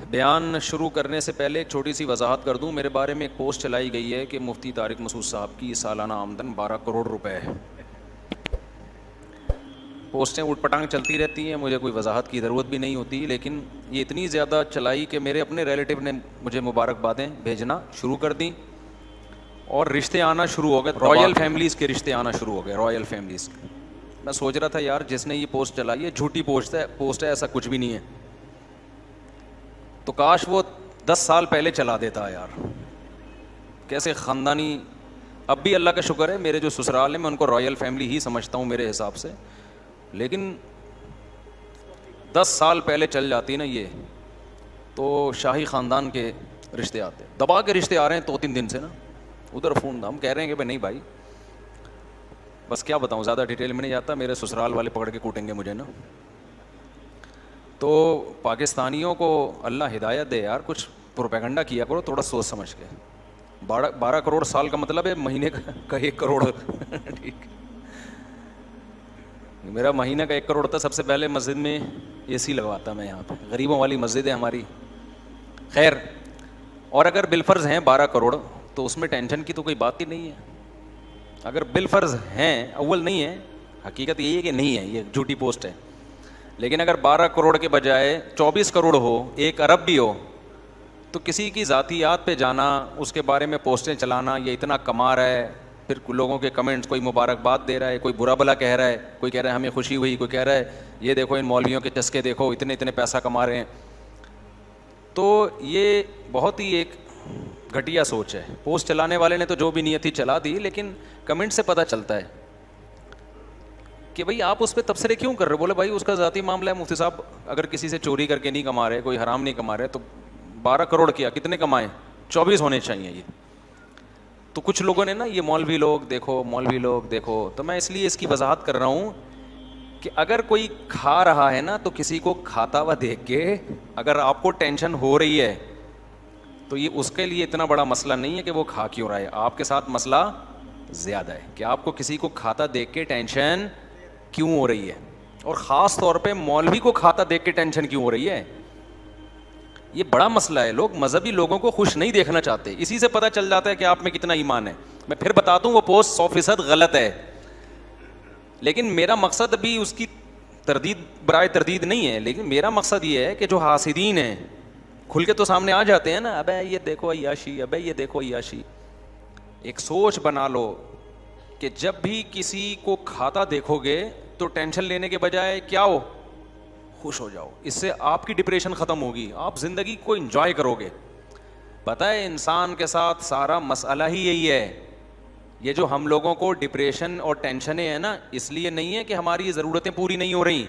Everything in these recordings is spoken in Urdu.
بیان شروع کرنے سے پہلے ایک چھوٹی سی وضاحت کر دوں. میرے بارے میں ایک پوسٹ چلائی گئی ہے کہ مفتی طارق مسعود صاحب کی سالانہ آمدن 12 کروڑ روپے ہے. پوسٹیں اٹھ پٹانگ چلتی رہتی ہیں, مجھے کوئی وضاحت کی ضرورت بھی نہیں ہوتی, لیکن یہ اتنی زیادہ چلائی کہ میرے اپنے ریلیٹیو نے مجھے مبارکبادیں بھیجنا شروع کر دیں اور رشتے آنا شروع ہو گئے. رائل فیملیز کے رشتے آنا شروع ہو گئے, رائل فیملیز. میں سوچ رہا تھا یار جس نے یہ پوسٹ چلائی ہے جھوٹی پوسٹ ہے, ایسا کچھ بھی نہیں ہے. تو کاش وہ 10 سال پہلے چلا دیتا یار. کیسے خاندانی. اب بھی اللہ کا شکر ہے میرے جو سسرال ہیں میں ان کو رائل فیملی ہی سمجھتا ہوں میرے حساب سے, لیکن 10 سال پہلے چل جاتی نا یہ تو شاہی خاندان کے رشتے آتے, دبا کے رشتے آ رہے ہیں 2-3 دن سے نا ادھر فون. ہم کہہ رہے ہیں کہ بھائی نہیں بھائی, بس کیا بتاؤں, زیادہ ڈیٹیل میں نہیں جاتا, میرے سسرال والے پکڑ کے کوٹیں گے مجھے نا. تو پاکستانیوں کو اللہ ہدایت دے یار, کچھ پروپیگنڈا کیا کرو تھوڑا سوچ سمجھ کے. 12 کروڑ سال کا مطلب ہے مہینے کا 1 کروڑ. ٹھیک, میرا مہینہ کا 1 کروڑ تھا. سب سے پہلے مسجد میں اے سی لگواتا میں یہاں پہ, غریبوں والی مسجد ہے ہماری. خیر, اور اگر بالفرض ہیں 12 کروڑ تو اس میں ٹینشن کی تو کوئی بات ہی نہیں ہے. اگر بالفرض ہیں, اول نہیں ہے, حقیقت یہی ہے کہ نہیں ہے, یہ جھوٹی پوسٹ ہے. لیکن اگر 12 کروڑ کے بجائے 24 کروڑ ہو, 1 ارب بھی ہو, تو کسی کی ذاتیات پہ جانا, اس کے بارے میں پوسٹیں چلانا, یہ اتنا کما رہا ہے, پھر لوگوں کے کمنٹس, کوئی مبارکباد دے رہا ہے, کوئی برا بلا کہہ رہا ہے, کوئی کہہ رہا ہے ہمیں خوشی ہوئی, کوئی کہہ رہا ہے یہ دیکھو ان مولویوں کے چسکے دیکھو اتنے پیسہ کما رہے ہیں. تو یہ بہت ہی ایک گھٹیا سوچ ہے. پوسٹ چلانے والے نے تو جو بھی نیت تھی چلا دی, لیکن کمنٹ سے پتہ چلتا ہے کہ بھئی آپ اس پہ تبصرے کیوں کر رہے ہو. بولے بھائی اس کا ذاتی معاملہ ہے, مفتی صاحب اگر کسی سے چوری کر کے نہیں کما رہے, کوئی حرام نہیں کما رہے, تو 12 کروڑ کیا کتنے کمائیں, 24 ہونے چاہیے یہ. تو کچھ لوگوں نے نا یہ مولوی لوگ دیکھو, تو میں اس لیے اس کی وضاحت کر رہا ہوں کہ اگر کوئی کھا رہا ہے نا تو کسی کو کھاتا ہوا دیکھ کے اگر آپ کو ٹینشن ہو رہی ہے تو یہ اس کے لیے اتنا بڑا مسئلہ نہیں ہے کہ وہ کھا کیوں رہا ہے. آپ کے ساتھ مسئلہ زیادہ ہے کہ آپ کو کسی کو کھاتا دیکھ کے ٹینشن کیوں ہو رہی ہے, اور خاص طور پہ مولوی کو کھاتا دیکھ کے ٹینشن کیوں ہو رہی ہے. یہ بڑا مسئلہ ہے. لوگ مذہبی لوگوں کو خوش نہیں دیکھنا چاہتے, اسی سے پتہ چل جاتا ہے کہ آپ میں کتنا ایمان ہے. میں پھر بتاتا ہوں وہ پوسٹ 100% غلط ہے, لیکن میرا مقصد بھی اس کی برائے تردید نہیں ہے. لیکن میرا مقصد یہ ہے کہ جو حاسدین ہیں کھل کے تو سامنے آ جاتے ہیں نا, ابے یہ دیکھو عیاشی, ابے یہ دیکھو عیاشی. ایک سوچ بنا لو کہ جب بھی کسی کو کھاتا دیکھو گے تو ٹینشن لینے کے بجائے کیا ہو, خوش ہو جاؤ. اس سے آپ کی ڈپریشن ختم ہوگی, آپ زندگی کو انجوائے کرو گے. پتہ ہے انسان کے ساتھ سارا مسئلہ ہی یہی ہے. یہ جو ہم لوگوں کو ڈپریشن اور ٹینشنیں ہیں نا, اس لیے نہیں ہے کہ ہماری ضرورتیں پوری نہیں ہو رہی,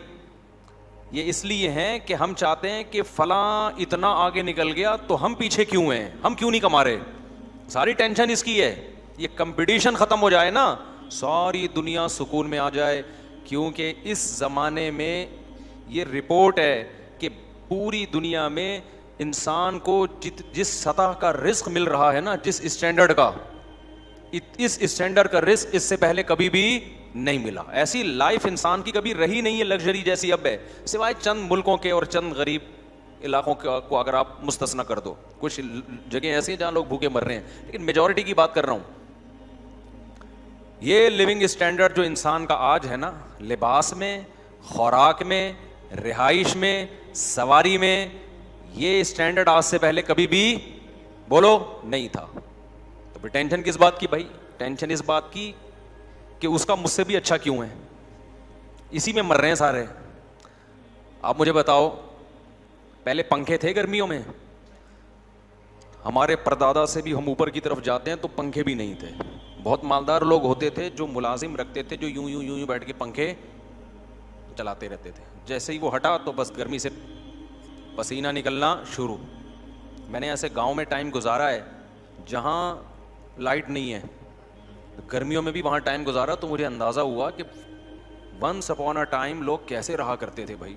یہ اس لیے ہیں کہ ہم چاہتے ہیں کہ فلاں اتنا آگے نکل گیا تو ہم پیچھے کیوں ہیں, ہم کیوں نہیں کما رہے. ساری ٹینشن اس کی ہے. یہ کمپٹیشن ختم ہو جائے نا, ساری دنیا سکون میں آ جائے. کیونکہ اس زمانے میں یہ رپورٹ ہے کہ پوری دنیا میں انسان کو جس سطح کا رزق مل رہا ہے نا, جس اسٹینڈرڈ کا, اس اسٹینڈرڈ کا رزق اس سے پہلے کبھی بھی نہیں ملا. ایسی لائف انسان کی کبھی رہی نہیں ہے لگژری جیسی اب ہے, سوائے چند ملکوں کے اور چند غریب علاقوں کو اگر آپ مستثنا کر دو. کچھ جگہیں ایسی ہیں جہاں لوگ بھوکے مر رہے ہیں, لیکن میجورٹی کی بات کر رہا ہوں. یہ لیونگ اسٹینڈرڈ جو انسان کا آج ہے نا, لباس میں, خوراک میں, رہائش میں, سواری میں, یہ اسٹینڈرڈ آج سے پہلے کبھی بھی بولو نہیں تھا. تو پھر ٹینشن کس بات کی بھائی؟ ٹینشن اس بات کی کہ اس کا مجھ سے بھی اچھا کیوں ہے, اسی میں مر رہے ہیں سارے. آپ مجھے بتاؤ, پہلے پنکھے تھے گرمیوں میں؟ ہمارے پردادا سے بھی ہم اوپر کی طرف جاتے ہیں تو پنکھے بھی نہیں تھے. بہت مالدار لوگ ہوتے تھے جو ملازم رکھتے تھے جو یوں بیٹھ کے پنکھے چلاتے رہتے تھے. جیسے ہی وہ ہٹا تو بس گرمی سے پسینہ نکلنا شروع. میں نے ایسے گاؤں میں ٹائم گزارا ہے جہاں لائٹ نہیں ہے, گرمیوں میں بھی وہاں ٹائم گزارا, تو مجھے اندازہ ہوا کہ ونس اپون اے ٹائم لوگ کیسے رہا کرتے تھے بھائی,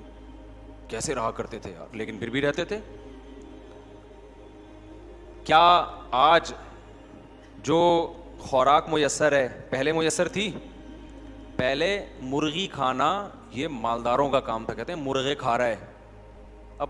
کیسے رہا کرتے تھے یار, لیکن پھر بھی رہتے تھے. کیا آج جو خوراک میسر ہے پہلے میسر تھی؟ پہلے مرغی کھانا یہ مالداروں کا کام تھا, کہتے ہیں مرغے کھا رہا ہے. اب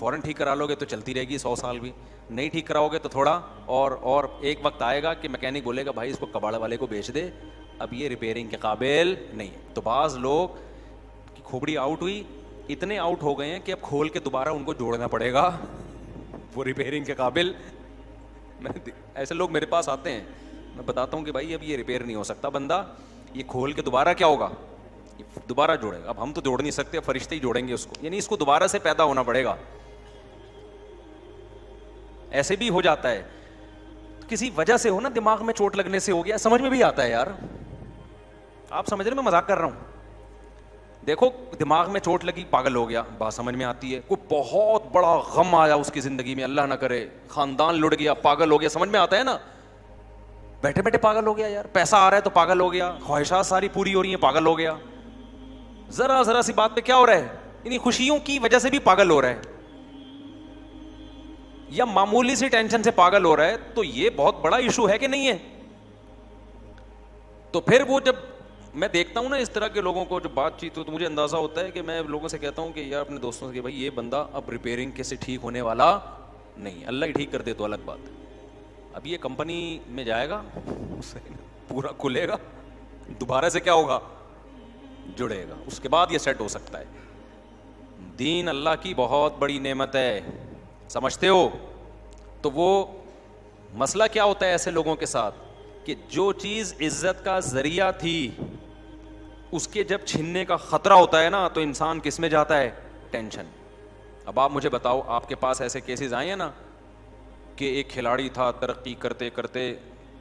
فوراً ٹھیک کرا لو گے تو چلتی رہے گی 100 سال بھی, نہیں ٹھیک کراؤ گے تو تھوڑا اور ایک وقت آئے گا کہ میکینک بولے گا بھائی اس کو کباڑ والے کو بیچ دے, اب یہ ریپیئرنگ کے قابل نہیں ہے. تو بعض لوگ کی کھوپڑی آؤٹ ہوئی, اتنے آؤٹ ہو گئے ہیں کہ اب کھول کے دوبارہ ان کو جوڑنا پڑے گا, وہ ریپیئرنگ کے قابل. ایسے لوگ میرے پاس آتے ہیں, میں بتاتا ہوں کہ بھائی اب یہ ریپیئر نہیں ہو سکتا بندہ, یہ کھول کے دوبارہ کیا ہوگا, دوبارہ جوڑے گا. اب ہم تو جوڑ نہیں سکتے, فرشتے ہی جوڑیں گے اس کو, یعنی اس کو دوبارہ سے پیدا ہونا پڑے گا. ایسے بھی ہو جاتا ہے, کسی وجہ سے ہو نا, دماغ میں چوٹ لگنے سے ہو گیا, سمجھ میں بھی آتا ہے یار, آپ سمجھ رہے, میں مذاق کر رہا ہوں. دیکھو دماغ میں چوٹ لگی, پاگل ہو گیا, بات سمجھ میں آتی ہے. کوئی بہت بڑا غم آیا اس کی زندگی میں, اللہ نہ کرے, خاندان لٹ گیا, پاگل ہو گیا, سمجھ میں آتا ہے نا, بیٹھے بیٹھے پاگل ہو گیا یار, پیسہ آ رہا ہے تو پاگل ہو گیا, خواہشات ساری پوری ہو رہی ہیں, پاگل ہو گیا. ذرا ذرا سی بات پہ کیا ہو رہا ہے, انہیں خوشیوں کی وجہ سے بھی پاگل ہو رہا ہے, یا معمولی سی ٹینشن سے پاگل ہو رہا ہے, تو یہ بہت بڑا ایشو ہے کہ نہیں ہے. تو پھر وہ جب میں دیکھتا ہوں نا اس طرح کے لوگوں کو, جو بات چیت ہو, تو مجھے اندازہ ہوتا ہے کہ میں لوگوں سے کہتا ہوں کہ یار اپنے دوستوں سے کہ بھائی یہ بندہ اب ریپیئرنگ کے سے ٹھیک ہونے والا نہیں, اللہ ہی ٹھیک کر دے تو الگ بات ہے. اب یہ کمپنی میں جائے گا, پورا کھلے گا, دوبارہ سے کیا ہوگا, جڑے گا, اس کے بعد یہ سیٹ ہو سکتا ہے. دین اللہ کی بہت بڑی نعمت ہے, سمجھتے ہو. تو وہ مسئلہ کیا ہوتا ہے ایسے لوگوں کے ساتھ کہ جو چیز عزت کا ذریعہ تھی, اس کے جب چھننے کا خطرہ ہوتا ہے نا, تو انسان کس میں جاتا ہے, ٹینشن. اب آپ مجھے بتاؤ, آپ کے پاس ایسے کیسز آئے ہیں نا کہ ایک کھلاڑی تھا, ترقی کرتے کرتے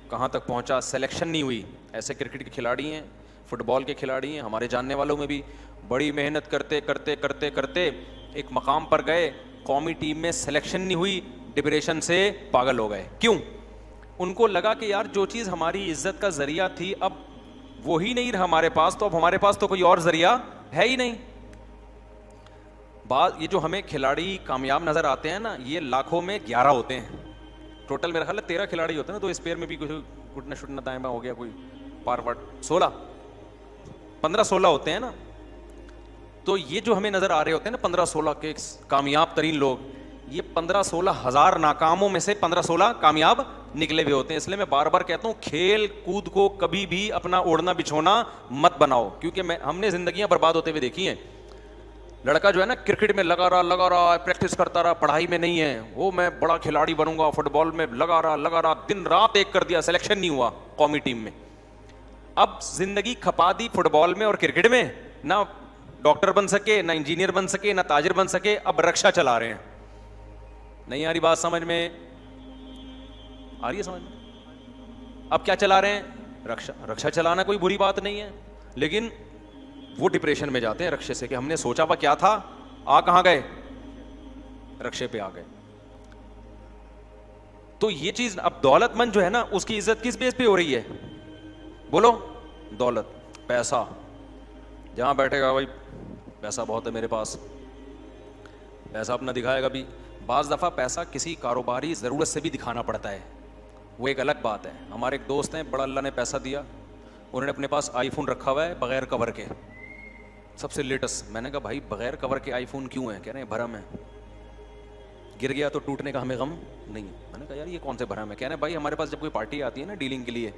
کہاں تک پہنچا, سلیکشن نہیں ہوئی. ایسے کرکٹ کے کھلاڑی ہیں, فٹ بال کے کھلاڑی ہیں, ہمارے جاننے والوں میں بھی, بڑی محنت کرتے کرتے کرتے کرتے ایک مقام پر گئے, قومی ٹیم میں سلیکشن نہیں ہوئی, ڈپریشن سے پاگل ہو گئے. کیوں؟ ان کو لگا کہ یار جو چیز ہماری عزت کا ذریعہ تھی اب وہی نہیں رہا ہمارے پاس, تو اب ہمارے پاس تو کوئی اور ذریعہ ہے ہی نہیں. بعض یہ جو ہمیں کھلاڑی کامیاب نظر آتے ہیں نا, یہ لاکھوں میں 11 ہوتے ہیں ٹوٹل. میرا خیال ہے 13 کھلاڑی ہوتے ہیں نا, تو اسپیئر میں بھی کچھ گھٹنا شٹنا دائیں بائیں ہو گیا, کوئی پار پاٹ 15-16 ہوتے ہیں نا. تو یہ جو ہمیں نظر آ رہے ہوتے ہیں نا 15-16 کے کامیاب ترین لوگ, یہ 15-16 ہزار ناکاموں میں سے 15-16 کامیاب نکلے ہوئے ہوتے ہیں. اس لیے میں بار بار کہتا ہوں کھیل کود کو کبھی بھی اپنا اوڑھنا بچھونا مت بناؤ, کیونکہ ہم نے زندگیاں برباد ہوتے ہوئے دیکھی ہیں. لڑکا جو ہے نا کرکٹ میں لگا رہا, پریکٹس کرتا رہا, پڑھائی میں نہیں ہے, وہ میں بڑا کھلاڑی بنوں گا, فٹ بال میں لگا رہا, دن رات ایک کر دیا, سلیکشن نہیں ہوا قومی ٹیم میں. اب زندگی کھپا دی فٹ بال میں اور کرکٹ میں, نہ ڈاکٹر بن سکے, نہ انجینئر بن سکے, نہ تاجر بن سکے, اب رکشا چلا رہے ہیں. نہیں آ رہی بات سمجھ میں, آ رہی ہے سمجھ میں؟ اب کیا چلا رہے ہیں, رکشا چلانا کوئی بری بات نہیں ہے, لیکن وہ ڈپریشن میں جاتے ہیں رکشے سے کہ ہم نے سوچا ہوا کیا تھا, آ کہاں گئے, رکشے پہ آ گئے. تو یہ چیز, اب دولت مند جو ہے نا اس کی عزت کس بیس پہ ہو رہی ہے, بولو, دولت, پیسہ. جہاں بیٹھے گا بھائی پیسہ بہت ہے میرے پاس, پیسہ اپنا دکھائے گا بھی. بعض دفعہ پیسہ کسی کاروباری ضرورت سے بھی دکھانا پڑتا ہے, وہ ایک الگ بات ہے. ہمارے ایک دوست ہیں, بڑا اللہ نے پیسہ دیا, انہوں نے اپنے پاس آئی فون رکھا ہوا ہے بغیر کور کے, سب سے لیٹسٹ. میں نے کہا بھائی بغیر کور کے آئی فون کیوں ہے؟ کہہ رہے ہیں بھرم ہے, گر گیا تو ٹوٹنے کا ہمیں غم نہیں. میں نے کہا یار یہ کون سے بھرم ہے؟ کہہ رہے ہیں بھائی ہمارے پاس جب کوئی پارٹی آتی ہے نا ڈیلنگ کے لیے,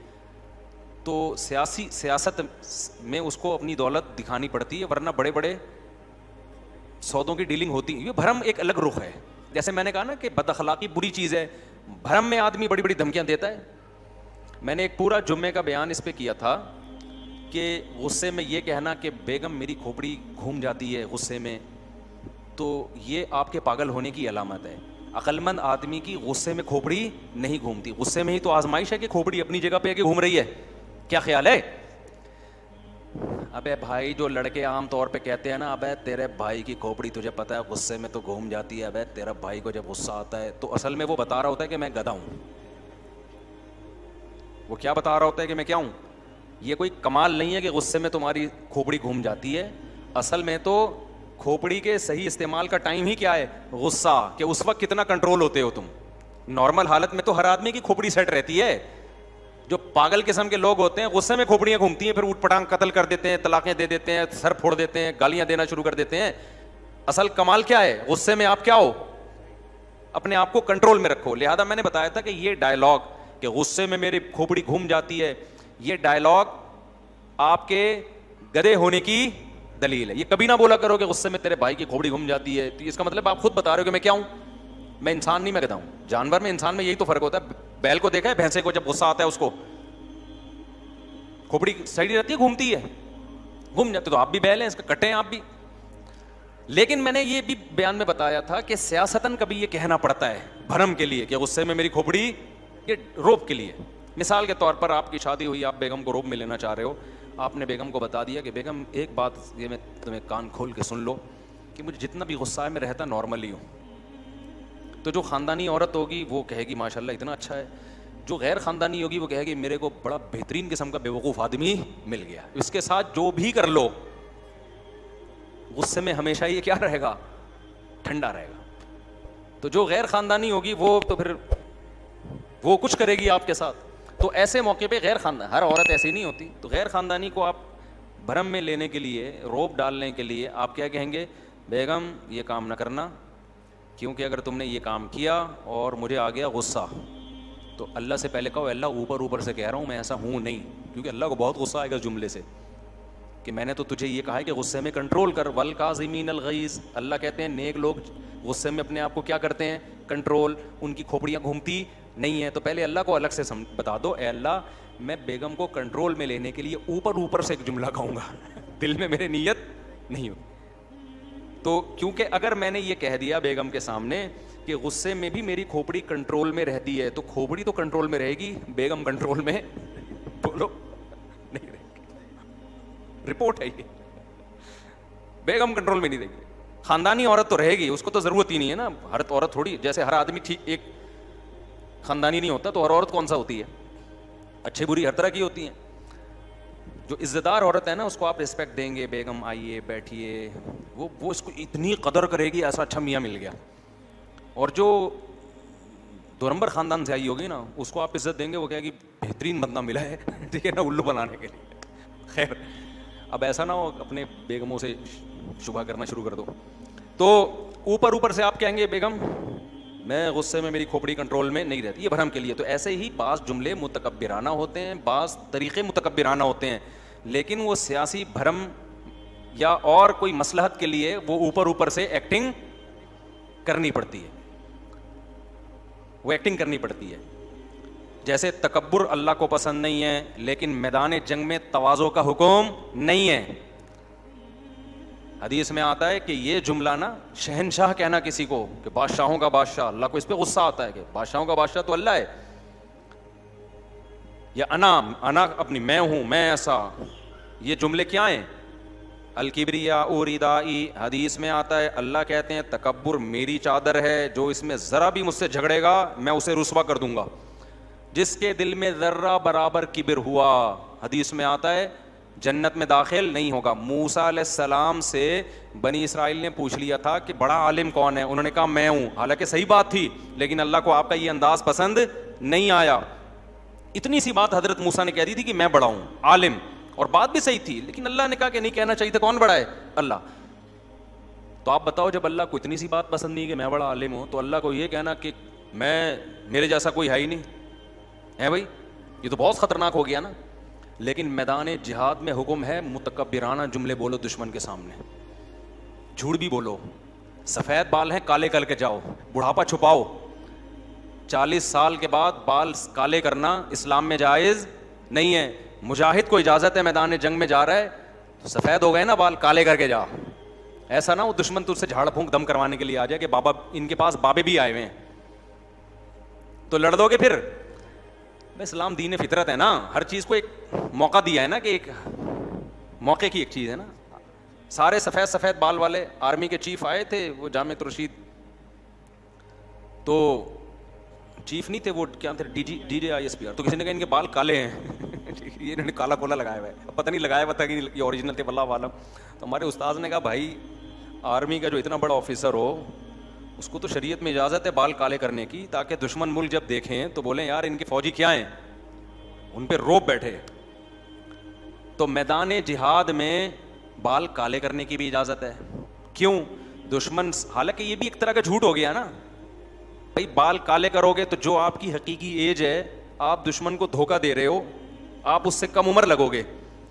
تو سیاست میں اس کو اپنی دولت دکھانی پڑتی ہے, ورنہ بڑے بڑے سودوں کی ڈیلنگ ہوتی ہے. یہ بھرم ایک الگ رخ ہے. جیسے میں نے کہا نا کہ بد اخلاقی بری چیز ہے, بھرم میں آدمی بڑی بڑی دھمکیاں دیتا ہے. میں نے ایک پورا جمعے کا بیان اس پہ کیا تھا کہ غصے میں یہ کہنا کہ بیگم میری کھوپڑی گھوم جاتی ہے غصے میں, تو یہ آپ کے پاگل ہونے کی علامت ہے. عقل مند آدمی کی غصے میں کھوپڑی نہیں گھومتی. غصے میں ہی تو آزمائش ہے کہ کھوپڑی اپنی جگہ پہ کہ گھوم رہی ہے. کیا خیال ہے؟ ابے بھائی جو لڑکے عام طور پہ کہتے ہیں نا, ابے تیرے بھائی کی کھوپڑی تجھے پتہ ہے غصے میں تو گھوم جاتی ہے, ابے تیرا بھائی کو جب غصہ آتا ہے, تو اصل میں وہ بتا رہا ہوتا ہے کہ میں گدھا ہوں. وہ کیا بتا رہا ہوتا ہے کہ میں کیا ہوں. یہ کوئی کمال نہیں ہے کہ غصے میں تمہاری کھوپڑی گھوم جاتی ہے. اصل میں تو کھوپڑی کے صحیح استعمال کا ٹائم ہی کیا ہے, غصہ, کہ اس وقت کتنا کنٹرول ہوتے ہو تم. نارمل حالت میں تو ہر آدمی کی کھوپڑی سیٹ رہتی ہے. جو پاگل قسم کے لوگ ہوتے ہیں غصے میں کھوپڑیاں گھومتی ہیں, پھر اوٹ پٹانگ قتل کر دیتے ہیں, طلاقیں دے دیتے ہیں, سر پھوڑ دیتے ہیں, گالیاں دینا شروع کر دیتے ہیں. اصل کمال کیا ہے, غصے میں آپ کیا ہو, اپنے آپ کو کنٹرول میں رکھو. لہذا میں نے بتایا تھا کہ یہ ڈائلاگ کہ غصے میں میری کھوپڑی گھوم جاتی ہے, یہ ڈائلاگ آپ کے گدھے ہونے کی دلیل ہے. یہ کبھی نہ بولا کرو کہ غصے میں تیرے بھائی کی کھوپڑی گھوم جاتی ہے, تو اس کا مطلب آپ خود بتا رہے ہو کہ میں کیا ہوں, میں انسان نہیں, میں گدھا ہوں. جانور میں انسان میں یہی تو فرق ہوتا ہے. بیل کو دیکھا ہے, بھینسے کو جب غصہ آتا ہے اس کو کھوپڑی صحیح رہتی ہے, گھومتی ہے, گھوم جاتے, تو آپ بھی بیل ہیں, اس کا کٹے ہیں آپ بھی. لیکن میں نے یہ بھی بیان میں بتایا تھا کہ سیاستاً کبھی یہ کہنا پڑتا ہے بھرم کے لیے کہ غصے میں میری کھوپڑی, یہ روب کے لیے. مثال کے طور پر آپ کی شادی ہوئی, آپ بیگم کو روب میں لینا چاہ رہے ہو, آپ نے بیگم کو بتا دیا کہ بیگم ایک بات یہ میں تمہیں کان کھول کے سن لو کہ مجھے جتنا بھی غصہ ہے میں رہتا نارملی ہوں. تو جو خاندانی عورت ہوگی وہ کہے گی ماشاء اللہ اتنا اچھا ہے, جو غیر خاندانی ہوگی وہ کہے گی میرے کو بڑا بہترین قسم کا بیوقوف آدمی مل گیا. اس کے ساتھ جو بھی کر لو غصے میں ہمیشہ یہ کیا رہے گا, ٹھنڈا رہے گا. تو جو غیر خاندانی ہوگی وہ تو پھر وہ کچھ کرے گی آپ کے ساتھ. تو ایسے موقع پہ غیر خاندانی, ہر عورت ایسی نہیں ہوتی, تو غیر خاندانی کو آپ بھرم میں لینے کے لیے, روب ڈالنے کے لیے آپ کیا کہیں گے, بیگم یہ کام نہ کرنا, کیونکہ اگر تم نے یہ کام کیا اور مجھے آ گیا غصہ تو اللہ سے پہلے کہو اللہ اوپر سے کہہ رہا ہوں میں ایسا ہوں نہیں, کیونکہ اللہ کو بہت غصہ آئے گا جملے سے کہ میں نے تو تجھے یہ کہا ہے کہ غصے میں کنٹرول کر. والکاظمین الغیظ, اللہ کہتے ہیں نیک لوگ غصے میں اپنے آپ کو کیا کرتے ہیں, کنٹرول, ان کی کھوپڑیاں گھومتی نہیں ہیں. تو پہلے اللہ کو الگ سے بتا دو, اے اللہ میں بیگم کو کنٹرول میں لینے کے لیے اوپر سے ایک جملہ کہوں گا, دل میں میرے نیت نہیں ہو. تو کیونکہ اگر میں نے یہ کہہ دیا بیگم کے سامنے کہ غصے میں بھی میری کھوپڑی کنٹرول میں رہتی ہے, تو کھوپڑی تو کنٹرول میں رہے گی, بیگم کنٹرول میں بولو نہیں رہے گی. رپورٹ ہے یہ, بیگم کنٹرول میں نہیں رہے گی. خاندانی عورت تو رہے گی, اس کو تو ضرورت ہی نہیں ہے نا. ہر عورت تھوڑی, جیسے ہر آدمی ٹھیک ایک خاندانی نہیں ہوتا, تو ہر عورت کون سا ہوتی ہے, اچھی بری ہر طرح کی ہوتی ہیں. جو عزت دار عورت ہے نا اس کو آپ رسپیکٹ دیں گے, بیگم آئیے بیٹھیے, وہ اس کو اتنی قدر کرے گی ایسا اچھا میاں مل گیا. اور جو دو نمبر خاندان سے آئی ہوگی نا اس کو آپ عزت دیں گے, وہ کہے گی بہترین بندہ ملا ہے, ٹھیک ہے نا, الو بنانے کے لیے. خیر اب ایسا نہ ہو اپنے بیگموں سے شبہ کرنا شروع کر دو. تو اوپر سے آپ کہیں گے بیگم میں غصے میں میری کھوپڑی کنٹرول میں نہیں رہتی, یہ بھرم کے لیے. تو ایسے ہی بعض جملے متکبرانہ ہوتے ہیں, بعض طریقے متکبرانہ ہوتے ہیں, لیکن وہ سیاسی بھرم یا اور کوئی مصلحت کے لیے وہ اوپر سے ایکٹنگ کرنی پڑتی ہے, وہ ایکٹنگ کرنی پڑتی ہے. جیسے تکبر اللہ کو پسند نہیں ہے, لیکن میدان جنگ میں تواضع کا حکم نہیں ہے. حدیث میں آتا ہے کہ یہ جملہ نا شہنشاہ کہنا کسی کو کہ بادشاہوں کا بادشاہ, اللہ کو اس پہ غصہ آتا ہے کہ بادشاہوں کا بادشاہ تو اللہ ہے, یا انا اپنی میں ہوں, میں ایسا, یہ جملے کیا ہیں, الکبریاء ردائی. حدیث میں آتا ہے اللہ کہتے ہیں تکبر میری چادر ہے, جو اس میں ذرا بھی مجھ سے جھگڑے گا میں اسے رسوا کر دوں گا. جس کے دل میں ذرہ برابر کبر ہوا, حدیث میں آتا ہے جنت میں داخل نہیں ہوگا. موسیٰ علیہ السلام سے بنی اسرائیل نے پوچھ لیا تھا کہ بڑا عالم کون ہے, انہوں نے کہا میں ہوں, حالانکہ صحیح بات تھی, لیکن اللہ کو آپ کا یہ انداز پسند نہیں آیا. اتنی سی بات حضرت موسیٰ نے کہہ دی تھی کہ میں بڑا ہوں, عالم, اور بات بھی صحیح تھی, لیکن اللہ نے کہا کہ نہیں کہنا چاہیے تھا, کون بڑا ہے, اللہ. تو آپ بتاؤ جب اللہ کو اتنی سی بات پسند نہیں کہ میں بڑا عالم ہوں, تو اللہ کو یہ کہنا کہ میرے جیسا کوئی ہے ہی نہیں ہے بھائی, یہ تو بہت خطرناک ہو گیا نا. لیکن میدان جہاد میں حکم ہے متکبرانہ جملے بولو دشمن کے سامنے, جھوٹ بھی بولو, سفید بال ہیں کالے کر کے جاؤ, بڑھاپا چھپاؤ. 40 سال کے بعد بال کالے کرنا اسلام میں جائز نہیں ہے. مجاہد کو اجازت ہے میدان جنگ میں جا رہا ہے تو سفید ہو گئے نا بال, کالے کر کے جا. ایسا نہ وہ دشمن تجھ سے جھاڑ پھونک دم کروانے کے لیے آ جائے کہ بابا ان کے پاس بابے بھی آئے ہوئے ہیں, تو لڑ دو گے پھر. اسلام دین فطرت ہے نا, ہر چیز کو ایک موقع دیا ہے نا, کہ ایک موقع کی ایک چیز ہے نا. سارے سفید بال والے آرمی کے چیف آئے تھے, وہ جامع رشید, تو چیف نہیں تھے, وہ کیا تھے, D J I S P R. تو کسی نے کہا ان کے بال کالے ہیں, یہ انہوں نے کالا کولا لگایا ہوا ہے, پتہ نہیں لگایا ہوا تھا کہ یہ اوریجنل تھے, واللہ عالم. تو ہمارے استاذ نے کہا بھائی آرمی کا جو اتنا بڑا آفیسر ہو اس کو تو شریعت میں اجازت ہے بال کالے کرنے کی, تاکہ دشمن ملک جب دیکھیں تو بولیں یار ان کے فوجی کیا ہیں, ان پہ روب بیٹھے. تو میدان جہاد میں بال کالے کرنے کی بھی اجازت ہے. کیوں؟ دشمن, حالانکہ یہ بھی ایک طرح کا جھوٹ ہو گیا نا, بھائی بال کالے کرو گے تو جو آپ کی حقیقی ایج ہے, آپ دشمن کو دھوکہ دے رہے ہو, آپ اس سے کم عمر لگو گے,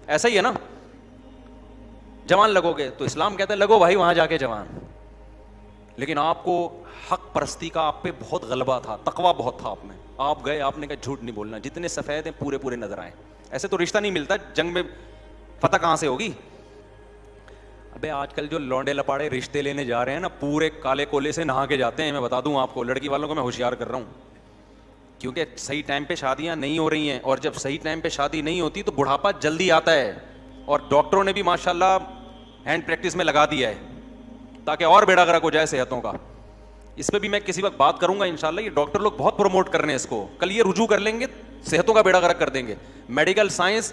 ایسا ہی ہے نا. جوان لگو گے تو اسلام کہتا ہے لگو بھائی وہاں جا کے جوان, لیکن آپ کو حق پرستی کا آپ پہ بہت غلبہ تھا, تقویٰ بہت تھا آپ میں, آپ گئے, آپ نے کہا جھوٹ نہیں بولنا, جتنے سفید ہیں پورے پورے نظر آئے. ایسے تو رشتہ نہیں ملتا, جنگ میں فتح کہاں سے ہوگی. ابے آج کل جو لونڈے لپاڑے رشتے لینے جا رہے ہیں نا, پورے کالے کولے سے نہا کے جاتے ہیں. میں بتا دوں آپ کو, لڑکی والوں کو میں ہوشیار کر رہا ہوں, کیونکہ صحیح ٹائم پہ شادیاں نہیں ہو رہی ہیں, اور جب صحیح ٹائم پہ شادی نہیں ہوتی تو بڑھاپا جلدی آتا ہے. اور ڈاکٹروں نے بھی ماشاءاللہ ہینڈ پریکٹس میں لگا دیا ہے تاکہ اور بیڑا غرق ہو جائے صحتوں کا. اس پہ بھی میں کسی وقت بات کروں گا انشاءاللہ. یہ ڈاکٹر لوگ بہت پروموٹ کر رہے ہیں اس کو, کل یہ رجوع کر لیں گے, صحتوں کا بیڑا غرق کر دیں گے. میڈیکل سائنس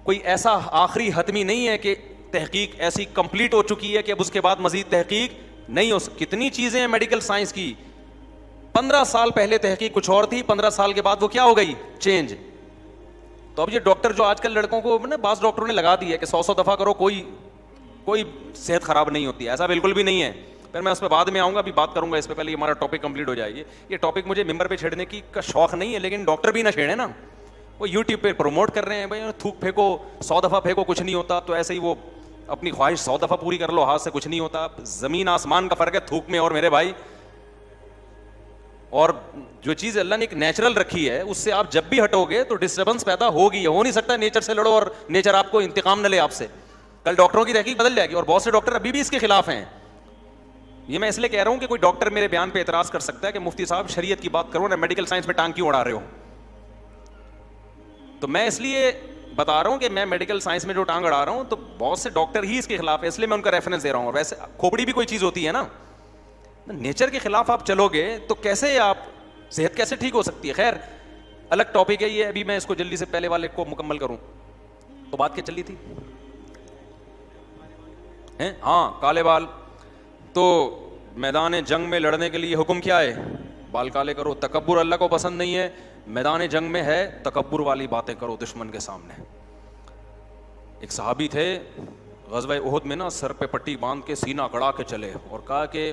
کوئی ایسا آخری حتمی نہیں ہے کہ تحقیق ایسی کمپلیٹ ہو چکی ہے کہ اب اس کے بعد مزید تحقیق نہیں ہو سکتی. کتنی چیزیں ہیں میڈیکل سائنس کی, 15 سال پہلے تحقیق کچھ اور تھی, 15 سال کے بعد وہ کیا ہو گئی, چینج. تو اب یہ ڈاکٹر جو آج کل لڑکوں کو نا, بعض ڈاکٹروں نے لگا دی ہے کہ 100 دفعہ کرو, کوئی صحت خراب نہیں ہوتی. ایسا بالکل بھی نہیں ہے. پھر میں اس پہ بعد میں آؤں گا, ابھی بات کروں گا اس پہ, پہلے ہمارا ٹاپک کمپلیٹ ہو جائے گی. یہ ٹاپک مجھے ممبر پہ چھیڑنے کی کا شوق نہیں ہے, لیکن ڈاکٹر بھی نہ چھیڑے نا. وہ یوٹیوب پہ پروموٹ کر رہے ہیں بھائی تھوک پھینکو, 100 دفعہ پھینکو کچھ نہیں ہوتا, تو ایسے ہی وہ اپنی خواہش 100 دفعہ پوری کر لو, ہاتھ سے کچھ نہیں ہوتا. زمین آسمان کا فرق ہے تھوک میں اور میرے بھائی. اور جو چیز اللہ نے ایک نیچرل رکھی ہے, اس سے آپ جب بھی ہٹو گے تو ڈسٹربنس پیدا ہوگی. ہو نہیں سکتا نیچر سے لڑو اور نیچر آپ کو انتقام نہ لے آپ سے. کل ڈاکٹروں کی تحقیق بدل جائے گی, اور بہت سے ڈاکٹر ابھی بھی اس کے خلاف ہیں. یہ میں اس لیے کہہ رہا ہوں کہ کوئی ڈاکٹر میرے بیان پہ اعتراض کر سکتا ہے کہ مفتی صاحب شریعت کی بات کرو نا, میڈیکل سائنس میں ٹانگ کیوں اڑا رہے ہو. تو میں اس لیے بتا رہا ہوں کہ میں میڈیکل سائنس میں جو ٹانگ اڑا رہا ہوں, تو بہت سے ڈاکٹر ہی اس کے خلاف ہے, اس لیے میں ان کا ریفرنس دے رہا ہوں. اور ویسے کھوپڑی بھی کوئی چیز ہوتی ہے نا, نیچر کے خلاف آپ چلو گے تو کیسے آپ صحت کیسے ٹھیک ہو سکتی ہے. خیر الگ ٹاپک ہے یہ, ابھی میں اس کو جلدی سے پہلے والے کو مکمل کروں. تو بات کیا چلی تھی, ہاں کالے بال. تو میدان جنگ میں لڑنے کے لیے حکم کیا ہے, بال کالے کرو. تکبر اللہ کو پسند نہیں ہے, میدان جنگ میں ہے تکبر والی باتیں کرو دشمن کے سامنے. ایک صحابی تھے غزوہ احد میں نا, سر پہ پٹی باندھ کے سینہ اکڑا کے چلے, اور کہا کہ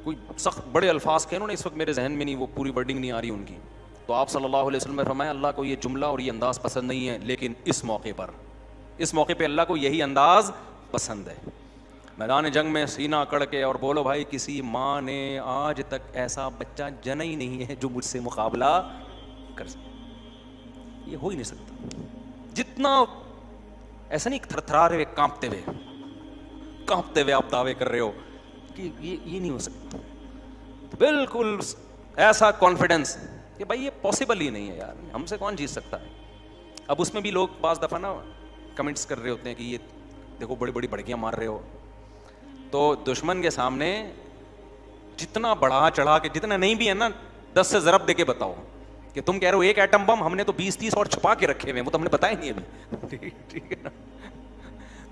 کوئی سخت بڑے الفاظ کہے, انہوں نے اس وقت میرے ذہن میں نہیں, وہ پوری ورڈنگ نہیں آ رہی ان کی. تو آپ صلی اللہ علیہ وسلم نے فرمایا اللہ کو یہ جملہ اور یہ انداز پسند نہیں ہے, لیکن اس موقع پہ اللہ کو یہی انداز پسند ہے. میدان جنگ میں سینہ اکڑ کے اور بولو بھائی کسی ماں نے آج تک ایسا بچہ جنا ہی نہیں ہے جو مجھ سے مقابلہ کر سکے. یہ ہو ہی نہیں سکتا. جتنا ایسا نہیں تھر تھرا رہے کانپتے ہوئے آپ دعوے کر رہے ہو کہ یہ نہیں ہو سکتا. بالکل ایسا کانفیڈنس کہ بھائی یہ پاسبل ہی نہیں ہے یار, ہم سے کون جیت سکتا ہے. اب اس میں بھی لوگ بعض دفعہ نا کمنٹس کر رہے ہوتے ہیں کہ یہ دیکھو بڑی بڑی بڑکیاں مار رہے ہو. تو دشمن کے سامنے جتنا بڑھا چڑھا کے, جتنا نہیں بھی ہے نا, 10 سے ضرب دے کے بتاؤ کہ تم کہہ رہے ہو ایک ایٹم بم, ہم نے تو 20-30 اور چھپا کے رکھے ہوئے, وہ تو ہم نے بتایا نہیں ابھی. ٹھیک ہے نا.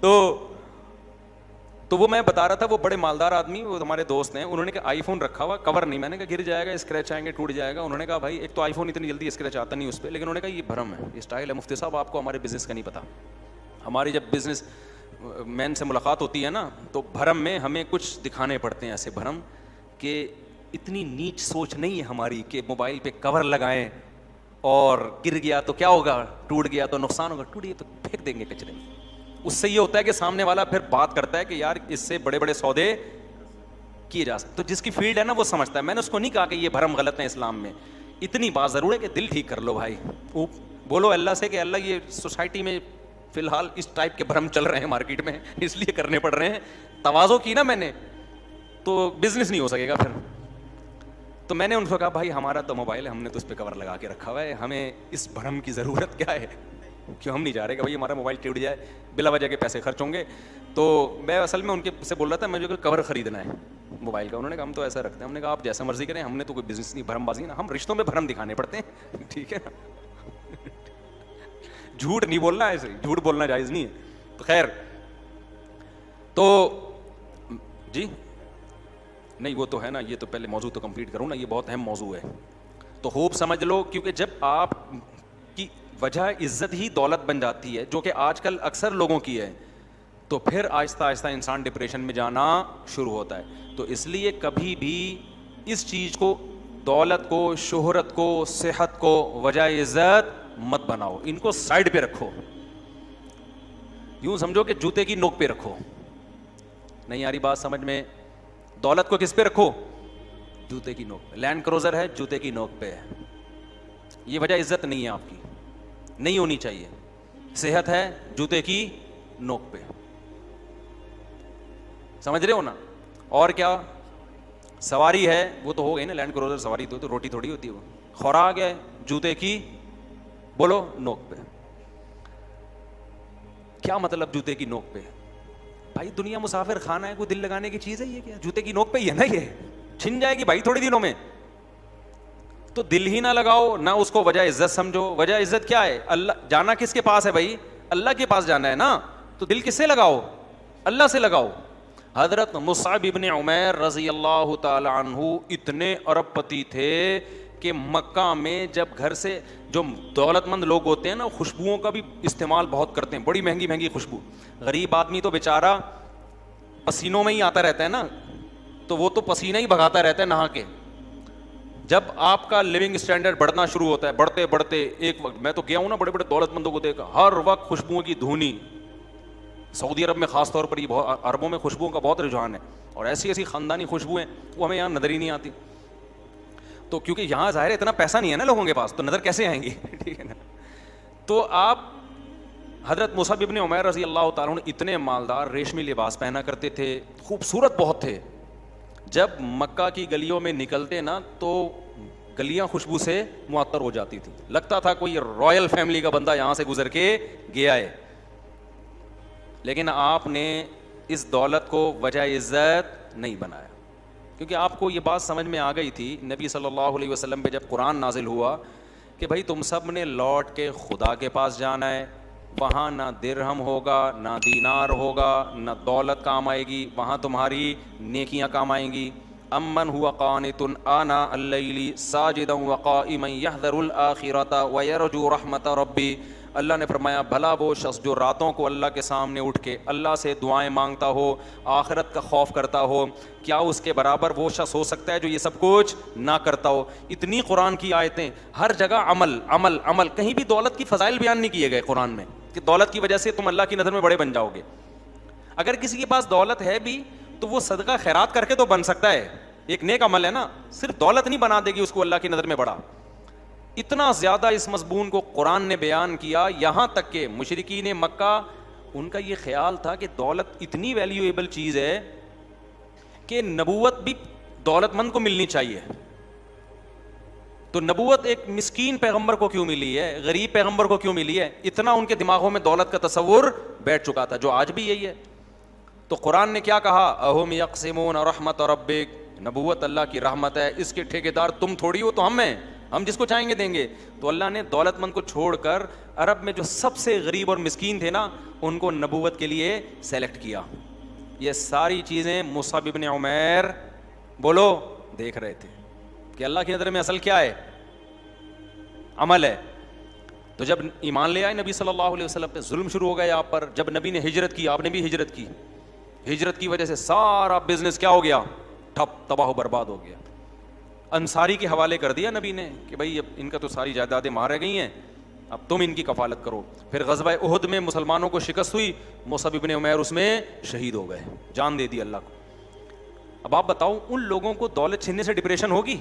تو وہ میں بتا رہا تھا, وہ بڑے مالدار آدمی, وہ ہمارے دوست ہیں, انہوں نے کہا آئی فون رکھا ہوا, کور نہیں. میں نے کہا گر جائے گا, اسکریچ آئیں گے, ٹوٹ جائے گا. انہوں نے کہا بھائی ایک تو آئی فون اتنی جلدی اسکریچ آتا نہیں اس پہ, لیکن انہوں نے کہا یہ بھرم ہے, یہ اسٹائل ہے. مفتی صاحب آپ کو ہمارے بزنس کا نہیں پتا. ہماری جب بزنس مین سے ملاقات ہوتی ہے نا, تو بھرم میں ہمیں کچھ دکھانے پڑتے ہیں, ایسے بھرم کہ اتنی نیچ سوچ نہیں ہے ہماری کہ موبائل پہ کور لگائیں اور گر گیا تو کیا ہوگا, ٹوٹ گیا تو نقصان ہوگا, ٹوٹ گیا تو پھینک دیں گے کچرے میں. اس سے یہ ہوتا ہے کہ سامنے والا پھر بات کرتا ہے کہ یار اس سے بڑے بڑے سودے کیے جا سکتے. تو جس کی فیلڈ ہے نا وہ سمجھتا ہے. میں نے اس کو نہیں کہا کہ یہ بھرم غلط ہے اسلام میں, اتنی بات ضرور ہے کہ دل ٹھیک کر لو بھائی. بولو اللہ سے کہ اللہ یہ سوسائٹی میں فی الحال اس ٹائپ کے بھرم چل رہے ہیں مارکیٹ میں, اس لیے کرنے پڑ رہے ہیں. تواضع کی نا میں نے, تو بزنس نہیں ہو سکے گا پھر. تو میں نے ان کو کہا بھائی ہمارا تو موبائل ہے, ہم نے تو اس پہ کور لگا کے رکھا ہوا ہے, ہمیں اس بھرم کی ضرورت کیا ہے, کیوں ہم نہیں جا رہے کہ بھائی ہمارا موبائل ٹوٹ جائے, بلا وجہ کے پیسے خرچ ہوں گے. تو میں اصل میں ان کے سے بول رہا تھا مجھے کور خریدنا ہے موبائل کا. انہوں نے کہا ہم تو ایسا رکھتے ہیں. ہم نے کہا آپ جیسا مرضی کریں, ہم نے تو کوئی بزنس نہیں, بھرم بازی نا, ہم رشتوں میں بھرم دکھانے پڑتے ہیں. ٹھیک ہے نا, جھوٹ نہیں بولنا, ایسے جھوٹ بولنا جائز نہیں ہے. تو خیر, تو جی نہیں وہ تو ہے نا, یہ تو پہلے موضوع تو کمپلیٹ کروں نا, یہ بہت اہم موضوع ہے. تو خوب سمجھ لو, کیونکہ جب آپ کی وجہ عزت ہی دولت بن جاتی ہے, جو کہ آج کل اکثر لوگوں کی ہے, تو پھر آہستہ آہستہ انسان ڈپریشن میں جانا شروع ہوتا ہے. تو اس لیے کبھی بھی اس چیز کو، دولت کو، شہرت کو، صحت کو وجہ عزت مت بناؤ، ان کو سائڈ پہ رکھو، یوں سمجھو کہ جوتے کی نوک پہ رکھو. نہیں آ رہی بات سمجھ میں؟ دولت کو کس پہ رکھو؟ جوتے کی نوک پہ. لینڈ کروزر ہے جوتے کی نوک پہ ہے، یہ وجہ عزت نہیں ہے آپ کی، نہیں ہونی چاہیے. صحت ہے جوتے کی نوک پہ، سمجھ رہے ہو نا؟ اور کیا؟ سواری ہے، وہ تو ہو گئی نا لینڈ کروزر سواری، تو روٹی تھوڑی ہوتی ہے وہ. خوراک ہے جوتے کی، بولو، نوک پہ. کیا مطلب جوتے کی نوک پہ؟ بھائی دنیا مسافر خانہ ہے، کوئی دل لگانے کی چیز ہے یہ؟ کیا جوتے کی نوک پہ ہی ہے نا، یہ چھن جائے گی بھائی تھوڑی دنوں میں. تو دل ہی نہ لگاؤ، نہ اس کو وجہ عزت سمجھو. وجہ عزت کیا ہے؟ اللہ. جانا کس کے پاس ہے بھائی؟ اللہ کے پاس جانا ہے نا. تو دل کس سے لگاؤ؟ اللہ سے لگاؤ. حضرت مصعب ابن عمیر رضی اللہ تعالی عنہ اتنے ارب پتی تھے کہ مکہ میں جب گھر سے، جو دولت مند لوگ ہوتے ہیں نا، خوشبوؤں کا بھی استعمال بہت کرتے ہیں، بڑی مہنگی مہنگی خوشبو. غریب آدمی تو بیچارہ پسینوں میں ہی آتا رہتا ہے نا، تو وہ تو پسینہ ہی بھگاتا رہتا ہے نہا کے. جب آپ کا لیونگ اسٹینڈرڈ بڑھنا شروع ہوتا ہے، بڑھتے بڑھتے ایک وقت، میں تو گیا ہوں نا بڑے بڑے دولت مندوں کو دیکھا، ہر وقت خوشبوؤں کی دھونی. سعودی عرب میں خاص طور پر یہ بہت، عربوں میں خوشبوؤں کا بہت رجحان ہے، اور ایسی ایسی خاندانی خوشبوئیں وہ ہمیں یہاں نظر ہی نہیں آتی. تو کیونکہ یہاں ظاہر ہے اتنا پیسہ نہیں ہے نا لوگوں کے پاس، تو نظر کیسے آئیں گی؟ ٹھیک ہے نا. تو آپ حضرت مصعب ابن عمیر رضی اللہ تعالیٰ عنہ اتنے مالدار، ریشمی لباس پہنا کرتے تھے، خوبصورت بہت تھے. جب مکہ کی گلیوں میں نکلتے نا تو گلیاں خوشبو سے معطر ہو جاتی تھی، لگتا تھا کوئی رائل فیملی کا بندہ یہاں سے گزر کے گیا ہے. لیکن آپ نے اس دولت کو وجہ عزت نہیں بنایا، کیونکہ آپ کو یہ بات سمجھ میں آ گئی تھی. نبی صلی اللہ علیہ وسلم پہ جب قرآن نازل ہوا کہ بھائی تم سب نے لوٹ کے خدا کے پاس جانا ہے، وہاں نہ درہم ہوگا، نہ دینار ہوگا، نہ دولت کام آئے گی، وہاں تمہاری نیکیاں کام آئیں گی. امن ہوا قانت آناء اللیل ساجدا وقائما یحذر الآخرۃ ویرجو رحمت ربی. اللہ نے فرمایا بھلا وہ شخص جو راتوں کو اللہ کے سامنے اٹھ کے اللہ سے دعائیں مانگتا ہو، آخرت کا خوف کرتا ہو، کیا اس کے برابر وہ شخص ہو سکتا ہے جو یہ سب کچھ نہ کرتا ہو؟ اتنی قرآن کی آیتیں، ہر جگہ عمل عمل عمل. کہیں بھی دولت کی فضائل بیان نہیں کیے گئے قرآن میں کہ دولت کی وجہ سے تم اللہ کی نظر میں بڑے بن جاؤ گے. اگر کسی کے پاس دولت ہے بھی تو وہ صدقہ خیرات کر کے تو بن سکتا ہے، ایک نیک عمل ہے نا، صرف دولت نہیں بنا دے گی اس کو اللہ کی نظر میں بڑا. اتنا زیادہ اس مضمون کو قرآن نے بیان کیا، یہاں تک کہ مشرکین مکہ، ان کا یہ خیال تھا کہ دولت اتنی ویلیویبل چیز ہے کہ نبوت بھی دولت مند کو ملنی چاہیے. تو نبوت ایک مسکین پیغمبر کو کیوں ملی ہے، غریب پیغمبر کو کیوں ملی ہے؟ اتنا ان کے دماغوں میں دولت کا تصور بیٹھ چکا تھا، جو آج بھی یہی ہے. تو قرآن نے کیا کہا؟ اہم یقسمون رحمت ربک، نبوت اللہ کی رحمت ہے، اس کے ٹھیکیدار تم تھوڑی ہو، تو ہم ہیں، ہم جس کو چاہیں گے دیں گے. تو اللہ نے دولت مند کو چھوڑ کر عرب میں جو سب سے غریب اور مسکین تھے نا، ان کو نبوت کے لیے سلیکٹ کیا. یہ ساری چیزیں مصعب ابن عمیر بولو دیکھ رہے تھے کہ اللہ کی نظر میں اصل کیا ہے؟ عمل ہے. تو جب ایمان لے آئے نبی صلی اللہ علیہ وسلم پہ، ظلم شروع ہو گیا آپ پر. جب نبی نے ہجرت کی، آپ نے بھی ہجرت کی، ہجرت کی وجہ سے سارا بزنس کیا ہو گیا؟ ٹھپ، تباہ و برباد ہو گیا. انصاری کے حوالے کر دیا نبی نے کہ بھائی اب ان کا تو ساری جائیدادیں مار گئی ہیں، اب تم ان کی کفالت کرو. پھر غزوہ احد میں مسلمانوں کو شکست ہوئی، مصعب ابن عمیر اس میں شہید ہو گئے، جان دے دی اللہ کو. اب آپ بتاؤ ان لوگوں کو دولت چھیننے سے ڈپریشن ہوگی؟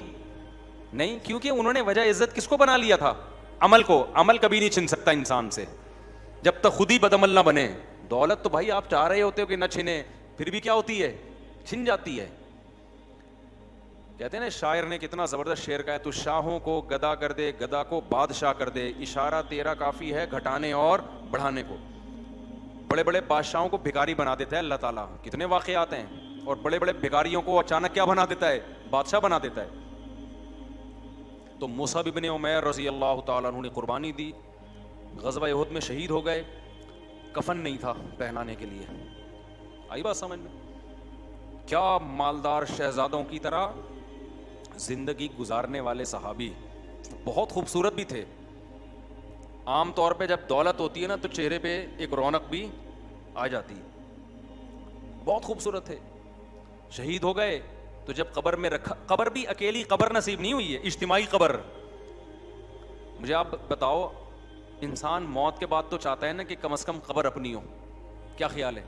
نہیں، کیونکہ انہوں نے وجہ عزت کس کو بنا لیا تھا؟ عمل کو. عمل کبھی نہیں چھن سکتا انسان سے جب تک خود ہی بدعمل نہ بنے. دولت تو بھائی آپ چاہ رہے ہوتے ہو کہ نہ چھنے، پھر بھی کیا ہوتی ہے؟ چھن جاتی ہے. کہتے ہیں نا، شاعر نے کتنا زبردست شعر کہا ہے، تو شاہوں کو گدا کر دے، گدا کو بادشاہ کر دے، اشارہ تیرا کافی ہے گھٹانے اور بڑھانے کو. بڑے بڑے بادشاہوں کو بھکاری بنا دیتا ہے اللہ تعالیٰ، کتنے واقعات ہیں. اور بڑے بڑے بھکاریوں کو اچانک کیا بنا دیتا ہے؟ بادشاہ بنا دیتا ہے. تو مصعب ابن عمیر رضی اللہ تعالیٰ عنہ نے قربانی دی، غزوہ احد میں شہید ہو گئے. کفن نہیں تھا پہنانے کے لیے. آئی بات سمجھ میں؟ کیا مالدار شہزادوں کی طرح زندگی گزارنے والے صحابی، بہت خوبصورت بھی تھے. عام طور پہ جب دولت ہوتی ہے نا تو چہرے پہ ایک رونق بھی آ جاتی. بہت خوبصورت تھے. شہید ہو گئے تو جب قبر میں رکھا, قبر بھی اکیلی قبر نصیب نہیں ہوئی ہے, اجتماعی قبر. مجھے آپ بتاؤ, انسان موت کے بعد تو چاہتا ہے نا کہ کم از کم قبر اپنی ہو, کیا خیال ہے؟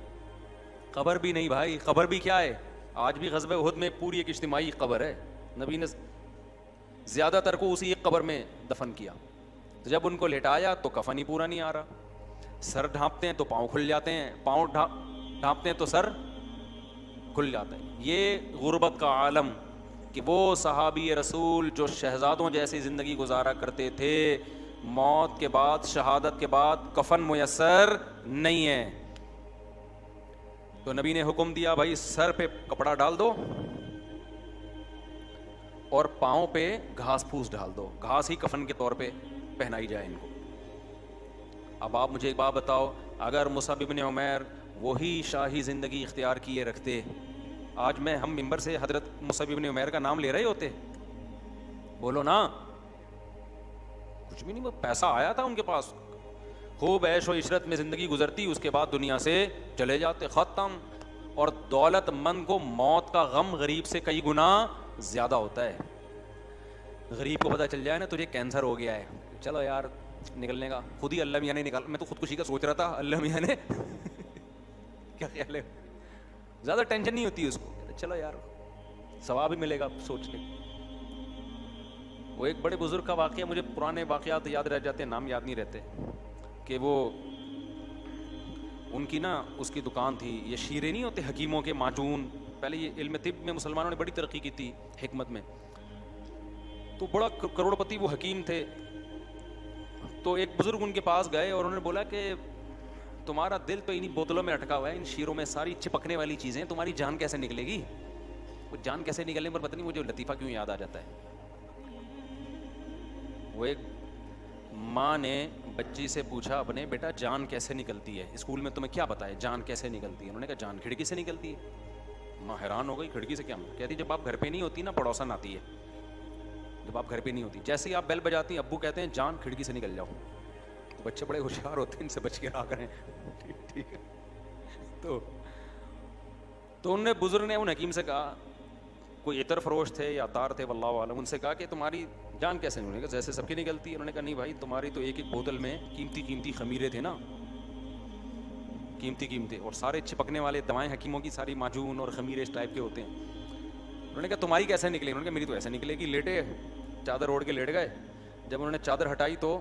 قبر بھی نہیں بھائی, قبر بھی کیا ہے, آج بھی غزوہ احد میں پوری ایک اجتماعی قبر ہے, نبی نے زیادہ تر کو اسی ایک قبر میں دفن کیا. تو جب ان کو لیٹایا تو کفن ہی پورا نہیں آ رہا, سر ڈھانپتے ہیں تو پاؤں کھل جاتے ہیں, پاؤں ڈھانپتے ہیں تو سر کھل جاتا ہے. یہ غربت کا عالم کہ وہ صحابی رسول جو شہزادوں جیسی زندگی گزارا کرتے تھے, موت کے بعد, شہادت کے بعد کفن میسر نہیں ہے. تو نبی نے حکم دیا بھائی سر پہ کپڑا ڈال دو اور پاؤں پہ گھاس پھوس ڈال دو, گھاس ہی کفن کے طور پہ پہنائی جائے ان کو. اب آپ مجھے ایک بات بتاؤ, اگر مصعب بن عمیر وہی شاہی زندگی اختیار کیے رکھتے, آج میں ہم ممبر سے حضرت مصعب بن عمیر کا نام لے رہے ہوتے؟ بولو نا, کچھ بھی نہیں, وہ پیسہ آیا تھا ان کے پاس, خوب عیش و عشرت میں زندگی گزرتی, اس کے بعد دنیا سے چلے جاتے, ختم. اور دولت مند کو موت کا غم غریب سے کئی گنا زیادہ ہوتا ہے. غریب کو پتہ چل جائے نا تجھے کینسر ہو گیا ہے, چلو یار نکلنے کا, خود ہی اللہ میاں نے نکال, میں تو خودکشی کا سوچ رہا تھا, اللہ میاں نے کیا خیال ہے, زیادہ ٹینشن نہیں ہوتی اس کو, چلو یار ثواب ہی ملے گا سوچنے. وہ ایک بڑے بزرگ کا واقعہ, مجھے پرانے واقعات یاد رہ جاتے ہیں, نام یاد نہیں رہتے, کہ وہ ان کی نا اس کی دکان تھی, یہ شیرے نہیں ہوتے حکیموں کے معجون, پہلے یہ علم طب میں مسلمانوں نے بڑی ترقی کی تھی, حکمت میں, تو بڑا کروڑ پتی وہ حکیم تھے. تو ایک بزرگ ان کے پاس گئے اور انہوں نے بولا کہ تمہارا دل تو انہیں بوتلوں میں اٹکا ہوا ہے, ان شیروں میں ساری چپکنے والی چیزیں, تمہاری جان کیسے نکلے گی؟ وہ جان کیسے نکلنے پر پتہ نہیں مجھے لطیفہ کیوں یاد آ جاتا ہے. وہ ایک ماں نے بچی سے پوچھا اپنے, بیٹا جان کیسے نکلتی ہے, اسکول میں تمہیں کیا بتایا جان کیسے نکلتی ہے؟ انہوں نے کہا جان کھڑکی سے نکلتی ہے. ماں حیران ہو گئی, کھڑکی سے کیا؟ کہتی جب آپ گھر پہ نہیں ہوتی نا پڑوسن آتی ہے, جب آپ گھر پہ نہیں ہوتی, جیسے ہی آپ بیل بجاتی ہیں ابو کہتے ہیں جان کھڑکی سے نکل جاؤ. تو بچے بڑے ہوشیار ہوتے ہیں, ان سے بچ کے رہا کریں, ٹھیک ہے. تو انہوں نے, بزرگ نے ان حکیم سے کہا, کوئی عطر فروش تھے یا عطار تھے واللہ عالم, ان سے کہا کہ تمہاری جان کیسے نکلے گا, جیسے سب کی نکلتی ہے. انہوں نے کہا نہیں بھائی, تمہاری تو ایک ایک بوتل میں قیمتی خمیرے تھے نا, قیمتی, اور سارے چپکنے والے دوائیں حکیموں کی ساری معجون اور خمیرے اس ٹائپ کے ہوتے ہیں. انہوں نے کہا تمہاری کیسے نکلے؟ انہوں نے کہا میری تو ایسے نکلے گی. لیٹے, چادر اوڑھ کے لیٹ گئے, جب انہوں نے چادر ہٹائی تو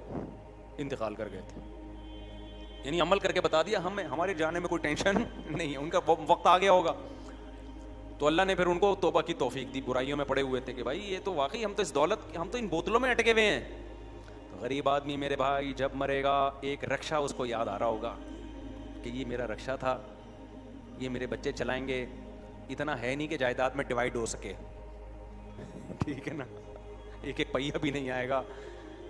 انتقال کر گئے تھے. یعنی عمل کر کے بتا دیا, ہمارے جانے میں کوئی ٹینشن نہیں ہے, ان کا وقت آ گیا ہوگا. تو اللہ نے پھر ان کو توبہ کی توفیق دی, برائیوں میں پڑے ہوئے تھے کہ بھائی یہ تو واقعی ہم تو اس دولت, ہم تو ان بوتلوں میں اٹکے ہوئے ہیں. تو غریب آدمی میرے بھائی جب مرے گا, ایک رکشا اس کو یاد آ رہا ہوگا کہ یہ میرا رکشا تھا, یہ میرے بچے چلائیں گے, اتنا ہے نہیں کہ جائیداد میں ڈیوائڈ ہو سکے, ٹھیک ہے نا, ایک ایک پہیہ بھی نہیں آئے گا.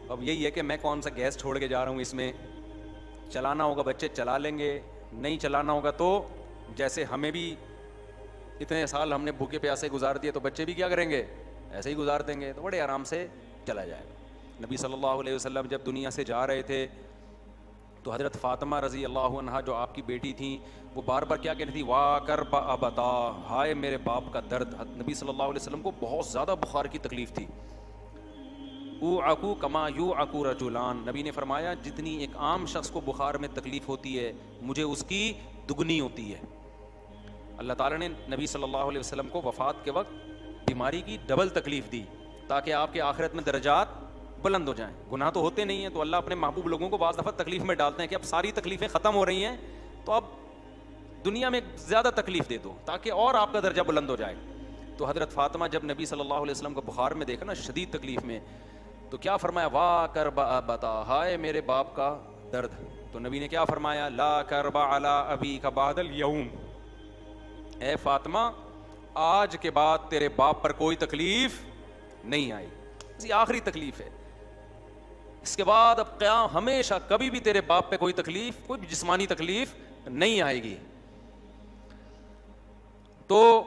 اب یہی ہے کہ میں کون سا گیس چھوڑ کے جا رہا ہوں, اس میں چلانا ہوگا بچے چلا لیں گے, نہیں چلانا ہوگا تو جیسے ہمیں بھی اتنے سال ہم نے بھوکے پیاسے گزار دیے تو بچے بھی کیا کریں گے, ایسے ہی گزار دیں گے, تو بڑے آرام سے چلا جائے گا. نبی صلی اللہ علیہ وسلم جب دنیا سے جا رہے تھے تو حضرت فاطمہ رضی اللہ عنہا جو آپ کی بیٹی تھیں, وہ بار بار کیا کہتی تھی, وا کرب ابتا, ہائے میرے باپ کا درد. نبی صلی اللہ علیہ وسلم کو بہت زیادہ بخار کی تکلیف تھی. اوعکو کما یوعکو رجلان, نبی نے فرمایا جتنی ایک عام شخص کو بخار میں تکلیف ہوتی ہے مجھے اس کی دگنی ہوتی ہے. اللہ تعالیٰ نے نبی صلی اللہ علیہ وسلم کو وفات کے وقت بیماری کی ڈبل تکلیف دی تاکہ آپ کے آخرت میں درجات بلند ہو جائیں. گناہ تو ہوتے نہیں ہیں, تو اللہ اپنے محبوب لوگوں کو بعض دفعہ تکلیف میں ڈالتے ہیں کہ اب ساری تکلیفیں ختم ہو رہی ہیں تو اب دنیا میں زیادہ تکلیف دے دو تاکہ اور آپ کا درجہ بلند ہو جائے. تو حضرت فاطمہ جب نبی صلی اللہ علیہ وسلم کو بخار میں دیکھا نا, شدید تکلیف میں, تو کیا فرمایا, وا کرب ابتا, ہائے میرے باپ کا درد. تو نبی نے کیا فرمایا, لا کرب علی ابیک بعد الیوم, اے فاطمہ آج کے بعد تیرے باپ پر کوئی تکلیف نہیں آئی, یہ آخری تکلیف ہے, اس کے بعد اب قیام ہمیشہ کبھی بھی تیرے باپ پہ کوئی تکلیف, کوئی جسمانی تکلیف نہیں آئے گی. تو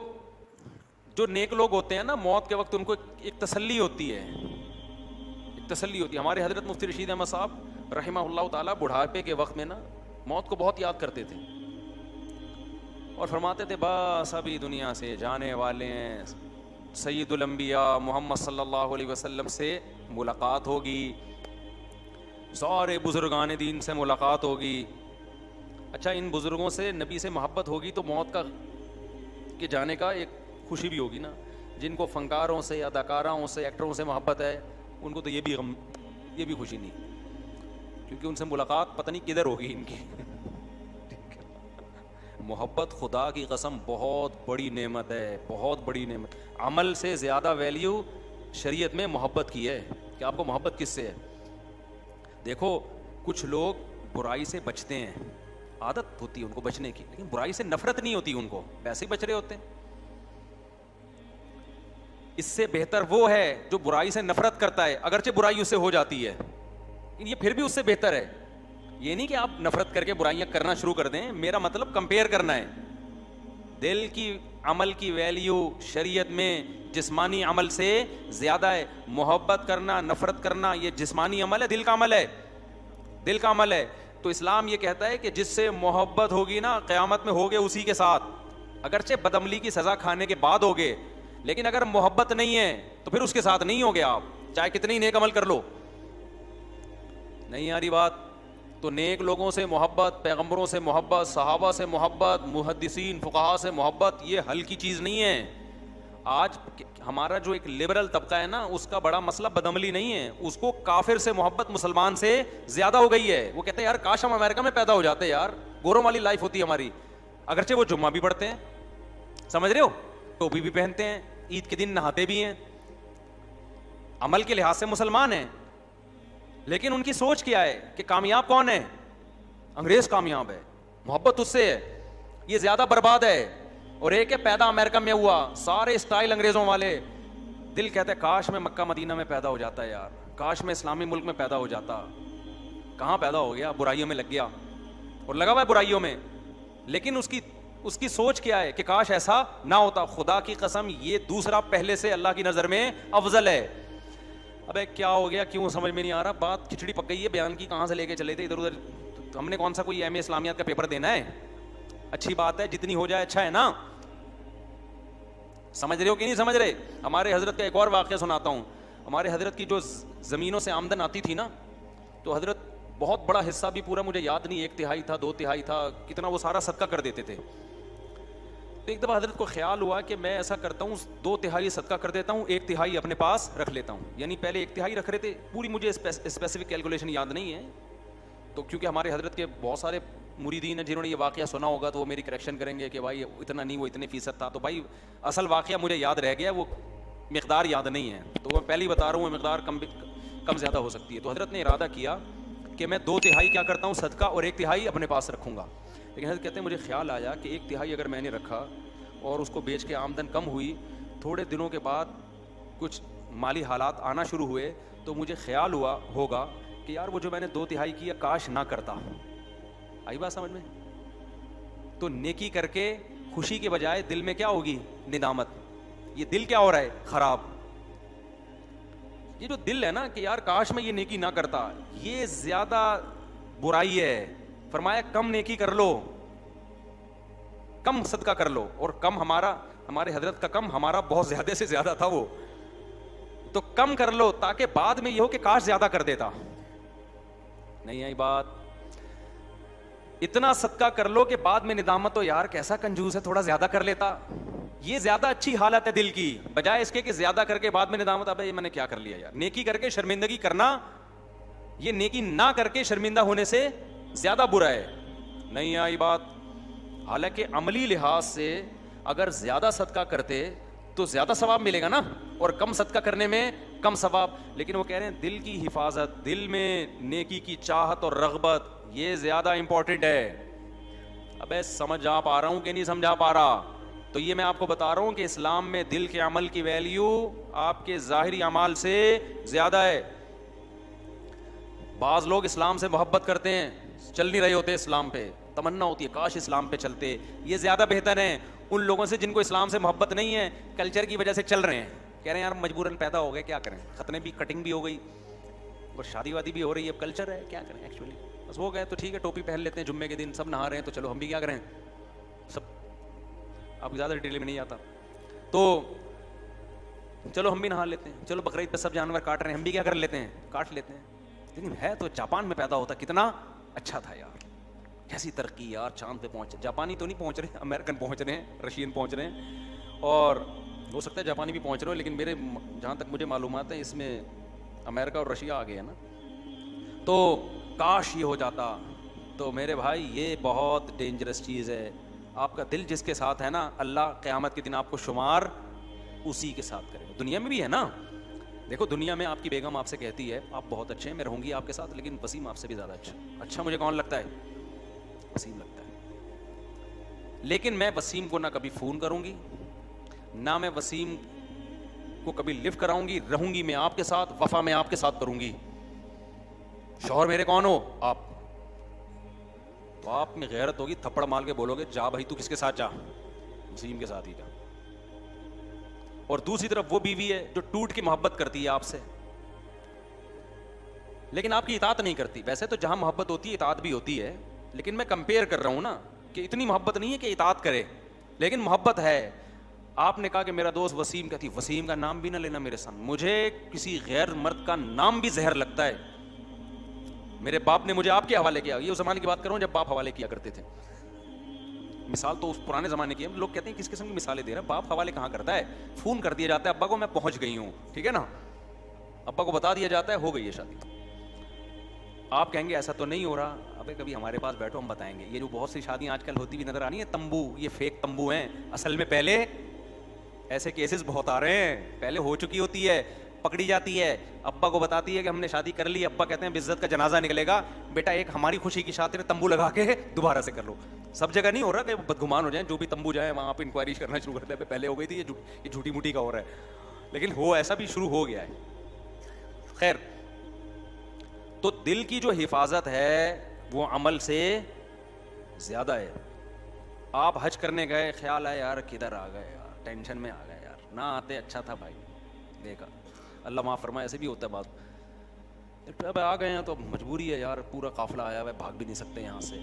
جو نیک لوگ ہوتے ہیں نا, موت کے وقت ان کو ایک تسلی ہوتی ہے, ایک تسلی ہوتی ہے. ہمارے حضرت مفتی رشید احمد صاحب رحمہ اللہ تعالیٰ بڑھاپے کے وقت میں نا موت کو بہت یاد کرتے تھے اور فرماتے تھے بس ابھی دنیا سے جانے والے ہیں, سید الانبیاء محمد صلی اللہ علیہ وسلم سے ملاقات ہوگی، سارے بزرگان دین سے ملاقات ہوگی. اچھا ان بزرگوں سے نبی سے محبت ہوگی تو موت کا کے جانے کا ایک خوشی بھی ہوگی نا. جن کو فنکاروں سے، اداکاروں سے، ایکٹروں سے محبت ہے ان کو تو یہ بھی غم، یہ بھی خوشی نہیں، کیونکہ ان سے ملاقات پتہ نہیں کدھر ہوگی ان کی. محبت خدا کی قسم بہت بڑی نعمت ہے، بہت بڑی نعمت. عمل سے زیادہ ویلیو شریعت میں محبت کی ہے. کہ آپ کو محبت کس سے ہے؟ دیکھو کچھ لوگ برائی سے بچتے ہیں، عادت ہوتی ہے ان کو بچنے کی، لیکن برائی سے نفرت نہیں ہوتی ان کو، ویسے ہی بچ رہے ہوتے ہیں. اس سے بہتر وہ ہے جو برائی سے نفرت کرتا ہے اگرچہ برائی اس سے ہو جاتی ہے، لیکن یہ پھر بھی اس سے بہتر ہے. یہ نہیں کہ آپ نفرت کر کے برائیاں کرنا شروع کر دیں، میرا مطلب کمپیئر کرنا ہے. دل کی عمل کی ویلیو شریعت میں جسمانی عمل سے زیادہ ہے. محبت کرنا، نفرت کرنا یہ جسمانی عمل ہے، دل کا عمل ہے، دل کا عمل ہے. تو اسلام یہ کہتا ہے کہ جس سے محبت ہوگی نا قیامت میں ہوگے اسی کے ساتھ، اگرچہ بدعملی کی سزا کھانے کے بعد ہوگے، لیکن اگر محبت نہیں ہے تو پھر اس کے ساتھ نہیں ہوگے آپ، چاہے کتنے ہی نیک عمل کر لو. نہیں آ رہی بات؟ تو نیک لوگوں سے محبت، پیغمبروں سے محبت، صحابہ سے محبت، محدثین فقہاء سے محبت یہ ہلکی چیز نہیں ہے. آج ہمارا جو ایک لبرل طبقہ ہے نا اس کا بڑا مسئلہ بدعملی نہیں ہے، اس کو کافر سے محبت مسلمان سے زیادہ ہو گئی ہے. وہ کہتے ہیں یار کاش ہم امریکہ میں پیدا ہو جاتے، یار گوروں والی لائف ہوتی ہے ہماری. اگرچہ وہ جمعہ بھی پڑھتے ہیں، سمجھ رہے ہو، ٹوپی بھی پہنتے ہیں، عید کے دن نہاتے بھی ہیں، عمل کے لحاظ سے مسلمان ہیں، لیکن ان کی سوچ کیا ہے کہ کامیاب کون ہے؟ انگریز کامیاب ہے، محبت اس سے ہے، یہ زیادہ برباد ہے. اور ایک ہے پیدا امریکہ میں ہوا، سارے اسٹائل انگریزوں والے. دل کہتا ہے کاش میں مکہ مدینہ میں پیدا ہو جاتا ہے، یار کاش میں اسلامی ملک میں پیدا ہو جاتا. کہاں پیدا ہو گیا؟ برائیوں میں لگ گیا اور لگا ہوا ہے برائیوں میں. لیکن اس کی سوچ کیا ہے کہ کاش ایسا نہ ہوتا. خدا کی قسم یہ دوسرا پہلے سے اللہ کی نظر میں افضل ہے. ابے کیا ہو گیا، کیوں سمجھ میں نہیں آ رہا؟ بات کھچڑی پک گئی ہے، بیان کی کہاں سے لے کے چلے تھے ادھر ادھر. ہم نے کون سا کوئی ایم اے اسلامیات کا پیپر دینا ہے؟ اچھی بات ہے، جتنی ہو جائے اچھا ہے نا. سمجھ رہے ہو کہ نہیں سمجھ رہے؟ ہمارے حضرت کا ایک اور واقعہ سناتا ہوں. ہمارے حضرت کی جو زمینوں سے آمدن آتی تھی نا، تو حضرت بہت بڑا حصہ بھی پورا مجھے یاد نہیں، 1/3 تھا 2/3 تھا، کتنا وہ سارا صدقہ کر دیتے تھے. تو ایک دفعہ حضرت کو خیال ہوا کہ میں ایسا کرتا ہوں 2/3 صدقہ کر دیتا ہوں، 1/3 اپنے پاس رکھ لیتا ہوں. یعنی پہلے 1/3 رکھ رہے تھے، پوری مجھے اسپیسیفک کیلکولیشن یاد نہیں ہے. تو کیونکہ ہمارے حضرت کے بہت سارے مریدین ہیں جنہوں نے یہ واقعہ سنا ہوگا تو وہ میری کریکشن کریں گے کہ بھائی اتنا نہیں، وہ اتنے فیصد تھا. تو بھائی اصل واقعہ مجھے یاد رہ گیا، وہ مقدار یاد نہیں ہے، تو وہ پہلے ہی بتا رہا ہوں، مقدار کم زیادہ ہو سکتی ہے. تو حضرت نے ارادہ کیا کہ میں 2/3 کیا کرتا ہوں صدقہ اور 1/3 اپنے پاس رکھوں گا. لیکن حضرت کہتے ہیں مجھے خیال آیا کہ 1/3 اگر میں نے رکھا اور اس کو بیچ کے آمدن کم ہوئی، تھوڑے دنوں کے بعد کچھ مالی حالات آنا شروع ہوئے، تو مجھے خیال ہوا ہوگا کہ یار وہ جو میں نے 2/3 کیا کاش نہ کرتا. آئی بات سمجھ میں؟ تو نیکی کر کے خوشی کے بجائے دل میں کیا ہوگی؟ ندامت. یہ دل کیا ہو رہا ہے؟ خراب. یہ جو دل ہے نا کہ یار کاش میں یہ نیکی نہ کرتا، یہ زیادہ برائی ہے. فرمایا کم نیکی کر لو، کم صدقہ کر لو. اور کم ہمارے حضرت کا کم ہمارا بہت زیادہ سے زیادہ تھا، وہ تو کم کر لو تاکہ بعد میں یہ ہو کہ کاش زیادہ کر دیتا. نہیں آئی بات؟ اتنا صدقہ کر لو کہ بعد میں ندامت ہو، یار کیسا کنجوس ہے، تھوڑا زیادہ کر لیتا. یہ زیادہ اچھی حالت ہے دل کی، بجائے اس کے کہ زیادہ کر کے بعد میں ندامت، ابے یہ میں نے کیا کر لیا یار. نیکی کر کے شرمندگی کرنا، یہ نیکی نہ کر کے شرمندہ ہونے سے زیادہ برا ہے. نہیں آئی بات؟ حالانکہ عملی لحاظ سے اگر زیادہ صدقہ کرتے تو زیادہ ثواب ملے گا نا، اور کم صدقہ کرنے میں کم ثواب. لیکن وہ کہہ رہے ہیں دل کی حفاظت، دل میں نیکی کی چاہت اور رغبت، یہ زیادہ امپورٹنٹ ہے. ابے سمجھا پا رہا ہوں کہ نہیں سمجھا پا رہا؟ تو یہ میں آپ کو بتا رہا ہوں کہ اسلام میں دل کے عمل کی ویلیو آپ کے ظاہری اعمال سے زیادہ ہے. بعض لوگ اسلام سے محبت کرتے ہیں، چل نہیں رہے ہوتے اسلام پہ، تمنا ہوتی ہے کاش اسلام پہ چلتے. یہ زیادہ بہتر ہیں ان لوگوں سے جن کو اسلام سے محبت نہیں ہے، کلچر کی وجہ سے چل رہے ہیں، کہہ رہے ہیں یار مجبوراً پیدا ہو گئے، کیا کریں، ختنے بھی، کٹنگ بھی ہو گئی اور شادی وادی بھی ہو رہی ہے، اب کلچر ہے، کیا کریں ایکچولی. بس ہو گئے تو ٹھیک ہے، ٹوپی پہن لیتے ہیں جمعے کے دن، سب نہا رہے ہیں تو چلو ہم بھی کیا کریں. سب آپ زیادہ ڈیٹیل میں نہیں آتا. تو چلو ہم بھی نہا لیتے ہیں, چلو بقرعید پہ سب جانور کاٹ رہے ہیں, ہم بھی کیا کر لیتے ہیں, کاٹ لیتے ہیں. لیکن ہے تو جاپان میں پیدا ہوتا کتنا اچھا تھا یار, کیسی ترقی یار, چاند پہ پہنچے. جاپانی تو نہیں پہنچ رہے, امریکن پہنچ رہے ہیں, رشین پہنچ رہے ہیں, اور ہو سکتا ہے جاپانی بھی پہنچ رہے ہو, لیکن میرے جہاں تک مجھے معلومات ہیں اس میں امریکہ اور رشیا آگے ہے نا. تو کاش یہ ہو جاتا. تو میرے بھائی یہ بہت ڈینجرس چیز ہے. آپ کا دل جس کے ساتھ ہے نا, اللہ قیامت کے دن آپ کو شمار اسی کے ساتھ کرے گا. دنیا میں بھی ہے نا, دیکھو دنیا میں آپ کی بیگم آپ سے کہتی ہے آپ بہت اچھے ہیں, میں رہوں گی آپ کے ساتھ, لیکن وسیم آپ سے بھی زیادہ اچھا مجھے کون لگتا ہے, وسیم لگتا ہے. لیکن میں وسیم کو نہ کبھی فون کروں گی, نہ میں وسیم کو کبھی لفٹ کراؤں گی. رہوں گی میں آپ کے ساتھ, وفا میں آپ کے ساتھ کروں گی. شوہر میرے کون ہو آپ, تو آپ میں غیرت ہوگی, تھپڑ مار کے بولو گے جا بھائی تو کس کے ساتھ جا, وسیم کے ساتھ ہی جا. اور دوسری طرف وہ بیوی ہے جو ٹوٹ کی محبت کرتی ہے آپ سے, لیکن آپ کی اطاعت نہیں کرتی. ویسے تو جہاں محبت ہوتی ہے اطاعت بھی ہوتی ہے, لیکن میں کمپیئر کر رہا ہوں نا کہ اتنی محبت نہیں ہے کہ اطاعت کرے, لیکن محبت ہے. آپ نے کہا کہ میرا دوست وسیم کہتی, وسیم کا نام بھی نہ لینا میرے سامنے, مجھے کسی غیر مرد کا نام بھی زہر لگتا ہے. میرے باپ نے مجھے آپ کے حوالے کیا, یہ اس زمانے کی بات کر رہا ہوں جب باپ حوالے کیا کرتے تھے. مثال تو اس پرانے زمانے کی ہے, لوگ کہتے ہیں کس قسم کی مثالیں دے رہے ہیں, باپ حوالے کہاں کرتا ہے, فون کر دیا جاتا ہے ابا کو میں پہنچ گئی ہوں, ٹھیک ہے نا, ابا کو بتا دیا جاتا ہے ہو گئی ہے شادی. آپ کہیں گے ایسا تو نہیں ہو رہا, ابے کبھی ہمارے پاس بیٹھو ہم بتائیں گے. یہ جو بہت سی شادیاں آج کل ہوتی بھی نظر آ رہی ہیں تمبو, یہ فیک تمبو ہیں. اصل میں پہلے ایسے کیسز بہت آ رہے ہیں, پہلے ہو چکی ہوتی ہے, پکڑی جاتی ہے, ابا کو بتاتی ہے کہ ہم نے شادی کر لی, ابا کہتے ہیں عزت کا جنازہ نکلے گا, بیٹا ایک ہماری خوشی کی خاطر تمبو لگا کے دوبارہ سے کر لو. سب جگہ نہیں ہو رہا کہ بدگمان ہو جائیں, جو بھی تمبو جائیں وہاں آپ انکوائری کرنا شروع کرتے ہیں, پہلے ہو گئی تھی یہ جھوٹی موٹی کا ہو رہا ہے, لیکن ہو ایسا بھی شروع ہو گیا ہے. خیر, تو دل کی جو حفاظت ہے وہ عمل سے زیادہ ہے. آپ حج کرنے گئے, خیال ہے یار کدھر آ گئے یار, ٹینشن میں آ گئے یار, نہ آتے اچھا تھا بھائی, دیکھا اللہ معاف فرمائے, ایسے بھی ہوتا ہے بات. اب آ گئے ہیں تو مجبوری ہے یار, پورا قافلہ آیا ہوا ہے, بھاگ بھی نہیں سکتے یہاں سے.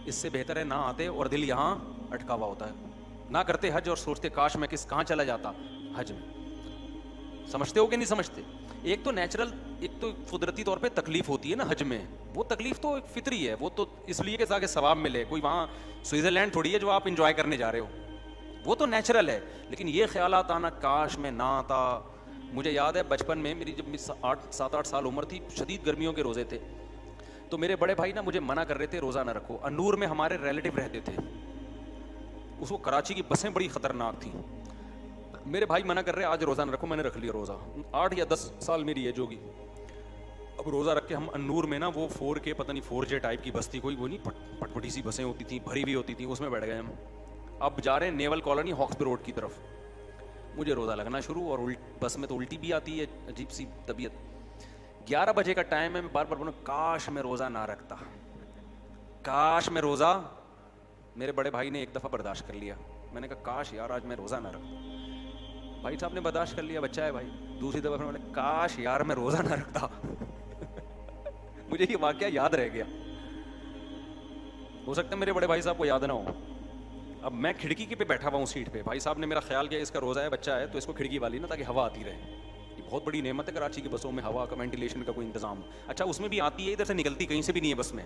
اس سے بہتر ہے نہ آتے اور دل یہاں اٹکا ہوا ہوتا ہے. نہ کرتے حج اور سوچتے کاش میں کہاں چلا جاتا حج میں. سمجھتے ہو کہ نہیں سمجھتے؟ ایک تو نیچرل, ایک تو قدرتی طور پہ تکلیف ہوتی ہے نا حج میں, وہ تکلیف تو ایک فطری ہے, وہ تو اس لیے کہ تاکہ ثواب ملے. کوئی وہاں سوئٹزرلینڈ تھوڑی ہے جو آپ انجوائے کرنے جا رہے ہو, وہ تو نیچرل ہے. لیکن یہ خیالات آنا کاش میں نہ آتا. مجھے یاد ہے بچپن میں میری جب 7-8 سال عمر تھی, شدید گرمیوں کے روزے تھے, تو میرے بڑے بھائی نا مجھے منع کر رہے تھے روزہ نہ رکھو. انور میں ہمارے ریلیٹیو رہتے تھے, اس کو کراچی کی بسیں بڑی خطرناک تھیں. میرے بھائی منع کر رہے آج روزہ نہ رکھو, میں نے رکھ لیا روزہ. 8 یا 10 سال میری ایج ہوگی. اب روزہ رکھ کے ہم انور میں نا وہ 4K پتہ نہیں 4J ٹائپ کی بس تھی کوئی, وہ نہیں پٹ پٹی سی بسیں ہوتی تھیں, بھری بھی ہوتی تھیں, اس میں بیٹھ گئے ہم. اب جا رہے ہیں نیول کالونی ہاکسبی روڈ کی طرف, مجھے روزہ لگنا شروع, اور بس میں تو الٹی بھی آتی ہے, عجیب سی طبیعت. 11 بجے کا ٹائم ہے, میں بار بار بولوں کاش میں روزہ نہ رکھتا, کاش میں روزہ. میرے بڑے بھائی نے ایک دفعہ برداشت کر لیا, میں نے کہا کاش یار آج میں روزہ نہ رکھتا. بھائی صاحب نے برداشت کر لیا, بچہ ہے بھائی. دوسری دفعہ میں نے کاش یار میں روزہ نہ رکھتا. مجھے یہ واقعہ یاد رہ گیا, ہو سکتا ہے میرے بڑے بھائی صاحب کو یاد نہ ہو. اب میں کھڑکی کے پہ بیٹھا ہوا ہوں سیٹ پہ, بھائی صاحب نے میرا خیال کیا اس کا روزہ ہے, بچہ ہے, تو اس کو کھڑکی والی نا تاکہ ہوا آتی رہے. یہ بہت بڑی نعمت ہے کراچی کی بسوں میں ہوا کا, وینٹیلیشن کا کوئی انتظام. اچھا اس میں بھی آتی ہے, ادھر سے نکلتی کہیں سے بھی نہیں ہے بس میں,